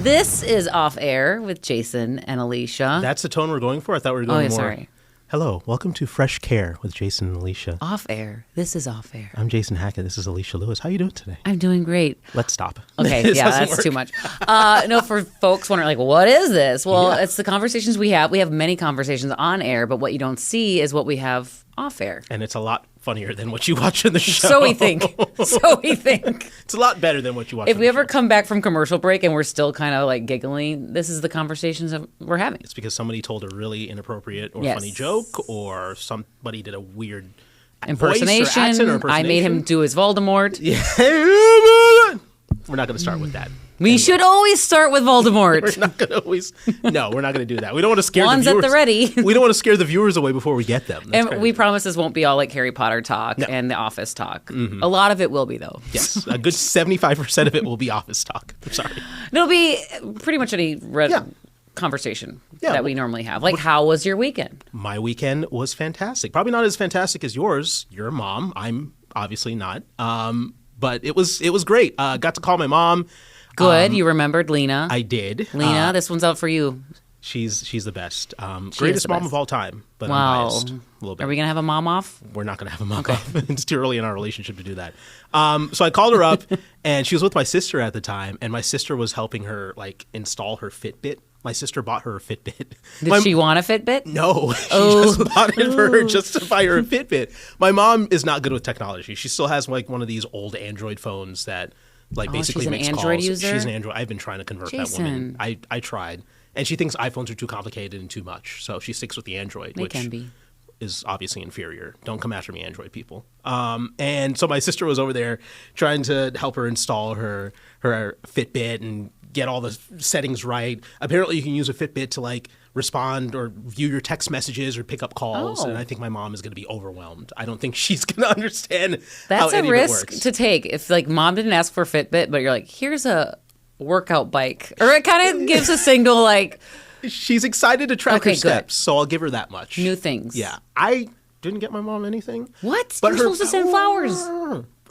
This is Off Air with Jason and Alicia. That's the tone we're going for? I thought we were going more. Sorry. Hello, welcome to Fresh KARE with Jason and Alicia. Off Air. This is Off Air. I'm Jason Hackett. This is Alicia Lewis. How you doing today? I'm doing great. Let's stop. Okay, yeah, that's work. too much. No, for folks wondering, like, what is this? Well, it's the conversations we have. We have many conversations on air, but what you don't see is what we have off air. And it's a lot funnier than what you watch in the show. So we think. It's a lot better than what you watch If in we the ever show. come back from commercial break and we're still kind of like giggling, this is the conversations that we're having. It's because somebody told a really inappropriate or Yes. funny joke, or somebody did a weird Impersonation. voice or accent or I made him do his Voldemort. Yeah. We're not going to start with that. We should always start with Voldemort. We're not going to always. No, we're not going to do that. We don't want to scare One's the viewers. at the ready. We don't want to scare the viewers away before we get them. That's And crazy. we promise this won't be all like Harry Potter talk No. and The Office talk. Mm-hmm. A lot of it will be, though. Yes, a good 75% of it will be office talk. I'm sorry. It'll be pretty much any conversation that we normally have. Like, how was your weekend? My weekend was fantastic. Probably not as fantastic as yours. You're a mom. I'm obviously not. But it was great. Got to call my mom. Good. You remembered Lena. I did. Lena, this one's out for you. She's the best. She Greatest is the mom best. of all time. But Wow. I'm biased a little bit. Are we going to have a mom off? We're not going to have a mom off. It's too early in our relationship to do that. So I called her up, and she was with my sister at the time, and my sister was helping her like install her Fitbit. My sister bought her a Fitbit. Did she want a Fitbit? No, she just bought it for her just to buy her a Fitbit. My mom is not good with technology. She still has like one of these old Android phones that like basically she's an makes Android calls. user? She's an Android. I've been trying to convert that woman. I tried. And she thinks iPhones are too complicated and too much. So she sticks with the Android, They which can be. is obviously inferior. Don't come after me, Android people. And so my sister was over there trying to help her install her Fitbit and get all the settings right. Apparently you can use a Fitbit to like respond or view your text messages or pick up calls. Oh. And I think my mom is going to be overwhelmed. I don't think she's going to understand That's how a any of it risk works. to take. If like mom didn't ask for a Fitbit, but you're like, here's a workout bike. Or it kind of gives a signal like She's excited to track Okay, her good. steps, so I'll give her that much. new things. Yeah. I didn't get my mom anything. What? But You're supposed to send flowers.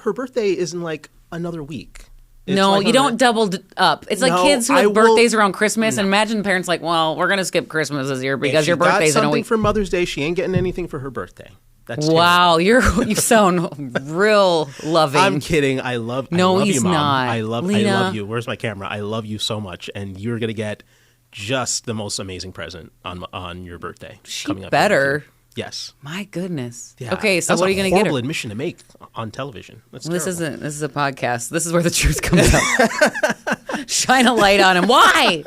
Her birthday is in like another week. It's No, like you don't double up. It's like No, kids who I have will- birthdays around Christmas, and imagine parents like, well, we're going to skip Christmas this year because If your she got birthday's in a something week. for Mother's Day. She ain't getting anything for her birthday. That's Wow, you sound real loving. I'm kidding. I love he's you, Mom. not. I love Lena. you. Where's my camera? I love you so much, and you're gonna get just the most amazing present on your birthday. She coming up better. here. Yes. My goodness. Yeah. Okay, so That's what are you going to get horrible her? admission to make on television. That's This terrible. is a podcast. This is where the truth comes out. Shine a light on him. Why?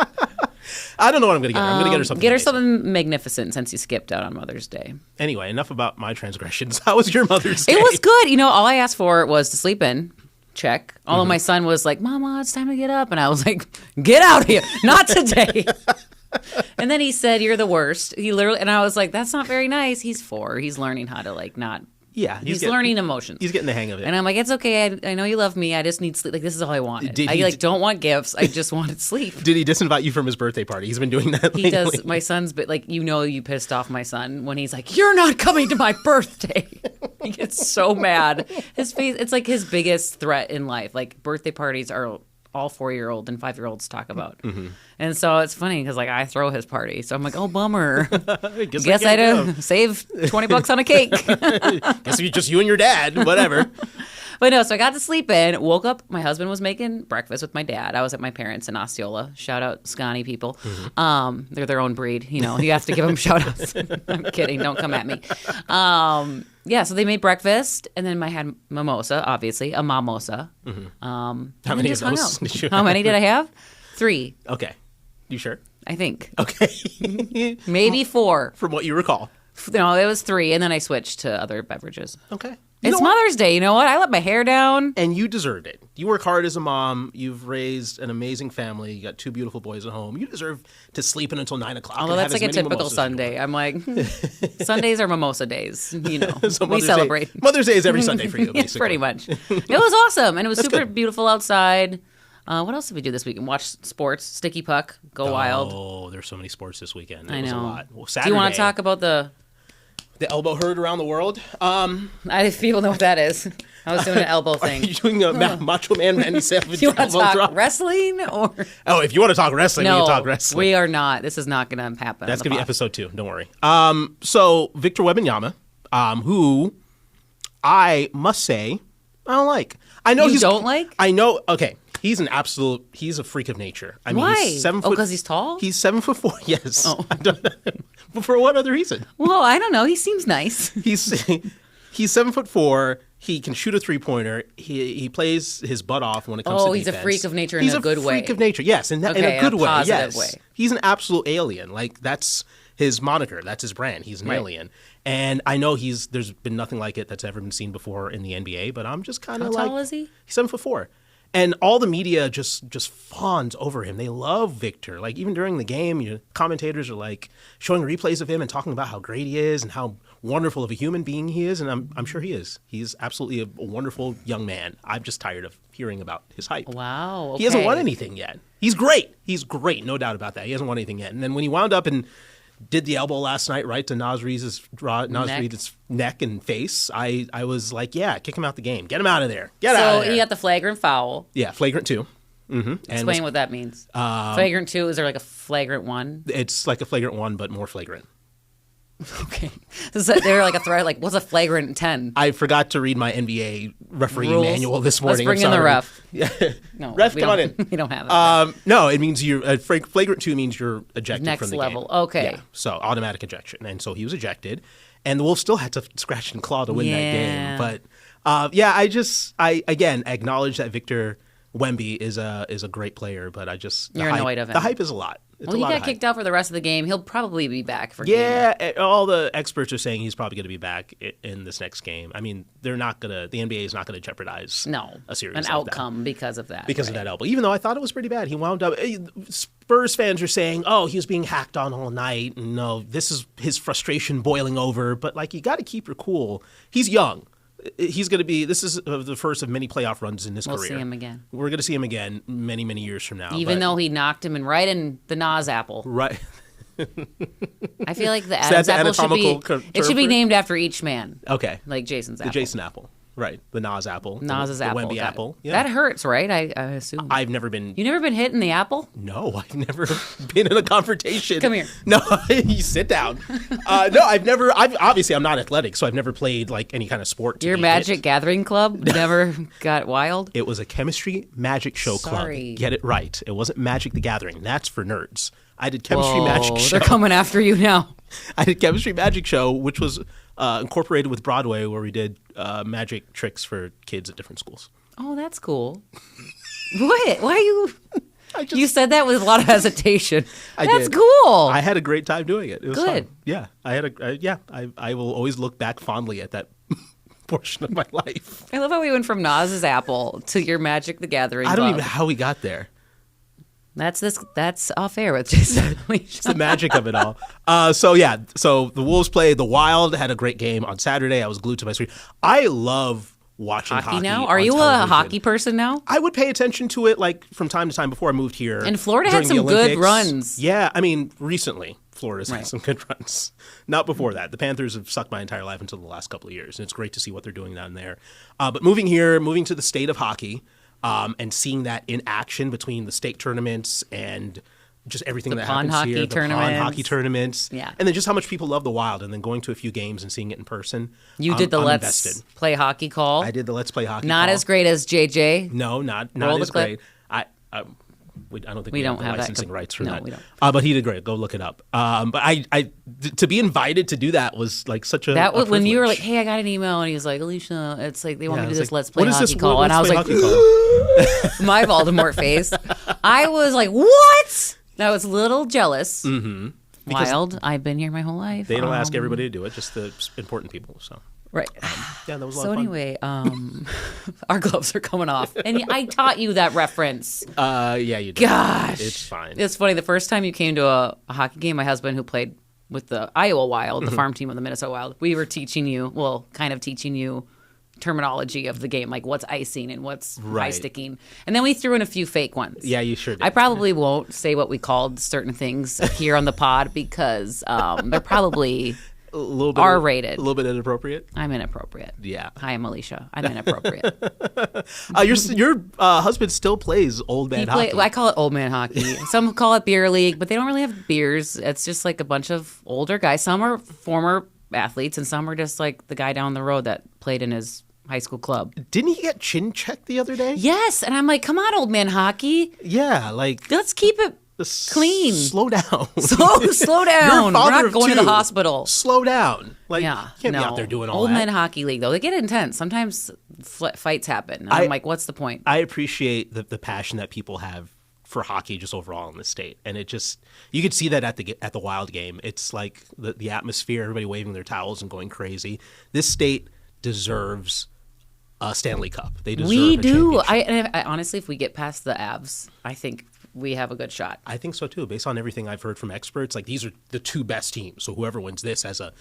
I don't know what I'm gonna get her. I'm gonna get her something. Get her amazing. something magnificent since you skipped out on Mother's Day. Anyway, enough about my transgressions. How was your Mother's Day? It was good. You know, all I asked for was to sleep in. Check. Although my son was like, Mama, it's time to get up. And I was like, get out of here. Not today. And then he said, you're the worst. He literally, and I was like, that's not very nice. He's 4. He's learning how to like not. Yeah, He's learning emotions. He's getting the hang of it. And I'm like, it's okay. I know you love me. I just need sleep. Like, this is all I wanted. Did I he- like don't want gifts. I just wanted sleep. Did he disinvite you from his birthday party? He's been doing that lately. He does. My son's, but like, you know, you pissed off my son when he's like, you're not coming to my birthday. He gets so mad. His face, it's like his biggest threat in life. Like, birthday parties are all 4-year-old and 5-year-olds talk about. Mm-hmm. And so it's funny because like I throw his party. So I'm like, oh, bummer. Guess I can't do save $20 on a cake. Guess it's just you and your dad. Whatever. But no, so I got to sleep in, woke up, my husband was making breakfast with my dad. I was at my parents in Osceola. Shout out Scotty people. Mm-hmm. They're their own breed. You know, you have to give them shout outs. I'm kidding. Don't come at me. Yeah, so they made breakfast, and then I had mimosa, obviously, a mimosa. How many of those did you How many did I have? 3, Okay. You sure? I think. Okay. Maybe 4. From what you recall. No, it was 3, and then I switched to other beverages. Okay. It's Mother's Day. You know what? I let my hair down. And you deserved it. You work hard as a mom. You've raised an amazing family. You got 2 beautiful boys at home. You deserve to sleep in until 9 o'clock. Although and that's have like as a many typical mimosas as you Sunday. I'm like, Sundays are mimosa days. You know, So we Mother's celebrate. Day, Mother's Day is every Sunday for you, Yeah, basically. pretty much. It was awesome, and it was super good. beautiful outside. What else did we do this weekend? Watch sports, sticky puck, go wild. Oh, there's so many sports this weekend. It I was a know. lot. Well, Do you want Saturday, to talk about the the elbow herd around the world? I people know what that is. I was doing an elbow Are thing. you doing a Macho Man Randy Savage You want to elbow talk drop? wrestling or Oh, if you want to talk wrestling, we no? can talk wrestling. We are not. This is not going to happen. That's going to be episode 2. Don't worry. So Victor Wembanyama, who I must say I don't like. I know You don't like? I know. Okay, he's a freak of nature. I mean, Why? He's 7 foot. Because he's tall. He's 7'4". Yes. Oh. I don't know. But for what other reason? Well, I don't know. He seems nice. He's 7'4". He can shoot a 3-pointer. He plays his butt off when it comes to defense. He's a freak of nature in He's a good way. He's a freak of nature, yes, in a Okay, good in a way. positive Yes, way. he's an absolute alien. Like that's his moniker. That's his brand. He's an alien. And I know there's been nothing like it that's ever been seen before in the NBA. But I'm just kind of like, How tall is he? He's 7'4". And all the media just fawns over him. They love Victor. Like even during the game, commentators are like showing replays of him and talking about how great he is and how wonderful of a human being he is. And I'm sure he is. He's absolutely a wonderful young man. I'm just tired of hearing about his hype. Wow. Okay. He hasn't won anything yet. He's great. He's great. No doubt about that. He hasn't won anything yet. And then when he wound up and did the elbow last night right to Naz Reid's neck and face, I was like, yeah, kick him out the game. Get him out of there. Get out of there. So he got the flagrant foul. Yeah, flagrant 2. Mm-hmm. Explain what that means. Flagrant 2, is there like a flagrant 1? It's like a flagrant 1, but more flagrant. Okay. So they're like a threat, like, what's a flagrant 10? I forgot to read my NBA referee Rules. manual this morning. Let's bring in the ref. Yeah. No, Ref, we come on don't- in. We don't have that. No, it means flagrant 2 means you're ejected Next from the level. game. Okay. Yeah, so automatic ejection. And so he was ejected. And the Wolves still had to scratch and claw to win that game. But I again acknowledge that Victor Wemby is a great player, but You're annoyed of him. The hype is a lot. It's Well, a he lot got of kicked hype. out for the rest of the game. He'll probably be back for game. Yeah, all the experts are saying he's probably going to be back in this next game. I mean, the NBA is not going to jeopardize a series an like outcome because of that. because of that elbow. Even though I thought it was pretty bad, he wound up. Spurs fans are saying, "Oh, he was being hacked on all night." And no, this is his frustration boiling over. But like, you got to keep your cool. He's young. He's going to be. This is the first of many playoff runs in his career. We'll see him again. We're going to see him again many, many years from now. Even though he knocked him right in the Nas apple. right. I feel like the that Adam's the apple should anatomical be. term It should be for it? named after each man, Okay. like Jason's The apple. Jason apple. Right. The Nas apple. Nas's the apple. Wemby That- apple. Yeah. That hurts, right? I assume. I've never been. You never been hit in the apple? No, I've never been in a confrontation. Come here. No, you sit down. No, I've never. Obviously, I'm not athletic, so I've never played like any kind of sport. To Your be Magic hit. Gathering Club never got wild? It was a chemistry magic show Sorry. club. Get it right. It wasn't Magic the Gathering. That's for nerds. I did chemistry magic show. They're coming after you now. I did chemistry magic show, which was incorporated with Broadway, where we did magic tricks for kids at different schools. Oh, that's cool. What? Why are you? I just, You said that with a lot of hesitation. I That's did. cool. I had a great time doing it. It was Good. fun. Yeah, I had I will always look back fondly at that portion of my life. I love how we went from Nas's apple to your Magic the Gathering I don't Club. even know how we got there. That's off air with Jason Alicia. It's the magic of it all. So the Wolves played. The Wild had a great game on Saturday. I was glued to my screen. I love watching hockey now? Are on you a television. hockey person now? I would pay attention to it like from time to time before I moved here. And Florida had during the some good Olympics. runs. Yeah, I mean, recently Florida's had Right. some good runs. Not before that. The Panthers have sucked my entire life until the last couple of years, and it's great to see what they're doing down there. But moving to the state of hockey, and seeing that in action between the state tournaments and just everything that pond happens hockey here, the pond tournaments. hockey tournaments, Yeah. and then just how much people love the Wild, and then going to a few games and seeing it in person. You did the I'm Let's invested. Play Hockey call. I did the Let's Play Hockey. Not call. as great as JJ. No, not Roll the as clip. great. I don't think We we have don't the have that. licensing rights for No, that. we don't. But he did great. Go look it up. But to be invited to do that was like such a That was when you were like, privilege. "Hey, I got an email," and he was like, "Alicia, it's like they want Yeah, me to it's do this like, Let's Play what is Hockey this call," Let's and I was Play like, Hockey call? my Voldemort face. I was like, "What?" I was a little jealous. Because Wild. I've been here my whole life. They don't ask everybody to do it, just the important people. So Right. yeah, that was a lot So of fun. anyway, our gloves are coming off, and I taught you that reference. Yeah, you did. Gosh, It's fine. It's funny. The first time you came to a hockey game, my husband, who played with the Iowa Wild, Mm-hmm. the farm team of the Minnesota Wild, we were teaching you terminology of the game, like what's icing and what's high Right. sticking, and then we threw in a few fake ones. Yeah, you sure did. I probably won't say what we called certain things here on the pod because they're probably A little bit R-rated. A little bit inappropriate. I'm inappropriate. Yeah. Hi, I'm Alicia. I'm inappropriate. Your husband still plays old man hockey. I call it old man hockey. Some call it beer league, but they don't really have beers. It's just like a bunch of older guys. Some are former athletes, and some are just like the guy down the road that played in his high school club. Didn't he get chin checked the other day? Yes, and I'm like, come on, old man hockey. Yeah, like Let's keep it clean. Slow down. Slow down. We're not going to the hospital. Slow down. Like, Yeah, you can't be out there doing all old that. men hockey league though. They get intense. Sometimes fights happen. And I'm like, what's the point? I appreciate the passion that people have for hockey just overall in the state, and it just you could see that at the Wild game. It's like the atmosphere, everybody waving their towels and going crazy. This state deserves a Stanley Cup. They deserve. We a do. championship. I honestly, if we get past the Avs, I think we have a good shot. I think so too, based on everything I've heard from experts. Like these are the two best teams, so whoever wins this has a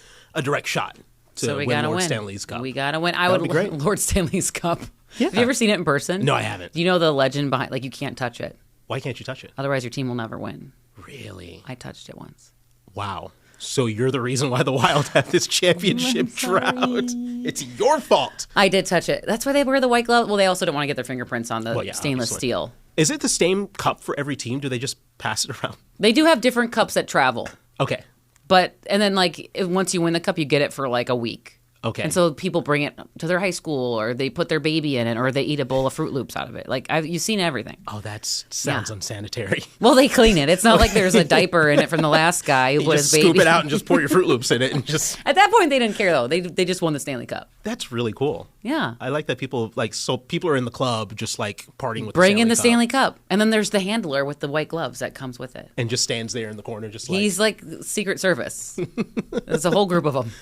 direct shot to So we win gotta Lord win. Stanley's Cup. We gotta win. That'd be great. Lord Stanley's Cup. Yeah. Have you ever seen it in person? No, I haven't. Do you know the legend behind? Like you can't touch it, Why can't you touch it? otherwise your team will never win. Really? I touched it once. Wow. So you're the reason why the Wild have this championship drought. It's your fault. I did touch it. That's why they wear the white glove. Well, they also don't want to get their fingerprints on the stainless obviously. steel. Is it the same cup for every team? Do they just pass it around? They do have different cups that travel, Okay. and then like once you win the cup, you get it for like a week. Okay. And so people bring it to their high school, or they put their baby in it, or they eat a bowl of Fruit Loops out of it. Like you've seen everything. Oh, that sounds unsanitary. Well, they clean it. It's not like there's a diaper in it from the last guy who You put just his baby. scoop it out and just pour your Fruit Loops in it and just. At that point, they didn't care though. They just won the Stanley Cup. That's really cool. Yeah. I like that people people are in the club just like partying with Bring in the Cup Stanley Cup, and then there's the handler with the white gloves that comes with it. and just stands there in the corner just like. He's like Secret Service. There's a whole group of them.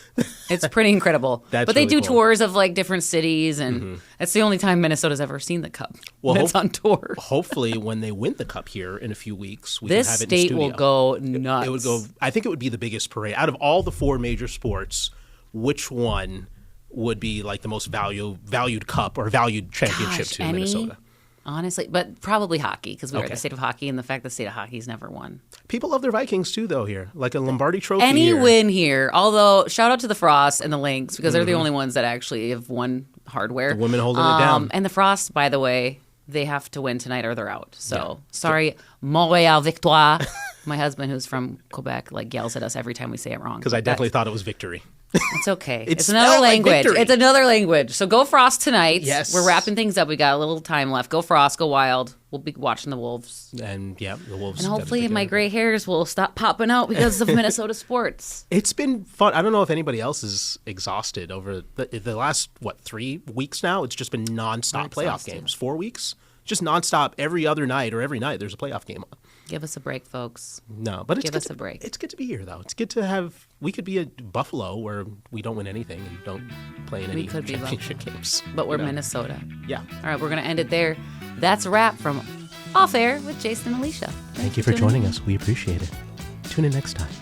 It's pretty incredible. That's but they really do cool. tours of like different cities, and that's the only time Minnesota's ever seen the cup. Well, It's on tour. Hopefully, when they win the cup here in a few weeks, we This can have it state in will studio. go nuts. It would go. I think it would be the biggest parade out of all the four major sports. Which one would be like the most valued cup or valued championship to Minnesota? Honestly, but probably hockey, because we are Okay. the state of hockey, and the fact the state of hockey's never won. People love their Vikings too, though. Here, like a Lombardi Trophy. Any here. win here, although shout out to the Frost and the Lynx, because they're the only ones that actually have won hardware. The women holding it down. And the Frost, by the way, they have to win tonight or they're out. So sorry, Montréal Victoire. My husband, who's from Quebec, like yells at us every time we say it wrong. Because I definitely thought it was victory. It's okay. It's It's another spelled like language. victory. It's another language. So go Frost tonight. Yes. We're wrapping things up. We got a little time left. Go Frost. Go Wild. We'll be watching the Wolves. And yeah, the Wolves. And got a hopefully big my game. gray hairs will stop popping out because of Minnesota sports. It's been fun. I don't know if anybody else is exhausted over the last 3 weeks now. It's just been nonstop playoff exhausted. games. 4 weeks, just nonstop. Every other night or every night, there's a playoff game on. Give us a break, folks. No, but it's Give good us a break. It's good to be here, though. It's good to have. We could be at Buffalo, where we don't win anything and don't play in any could be championship games. But we're You know? Minnesota. Yeah. All right, we're going to end it there. That's a wrap from Off Air with Jason and Alicia. Thank you for joining us. We appreciate it. Tune in next time.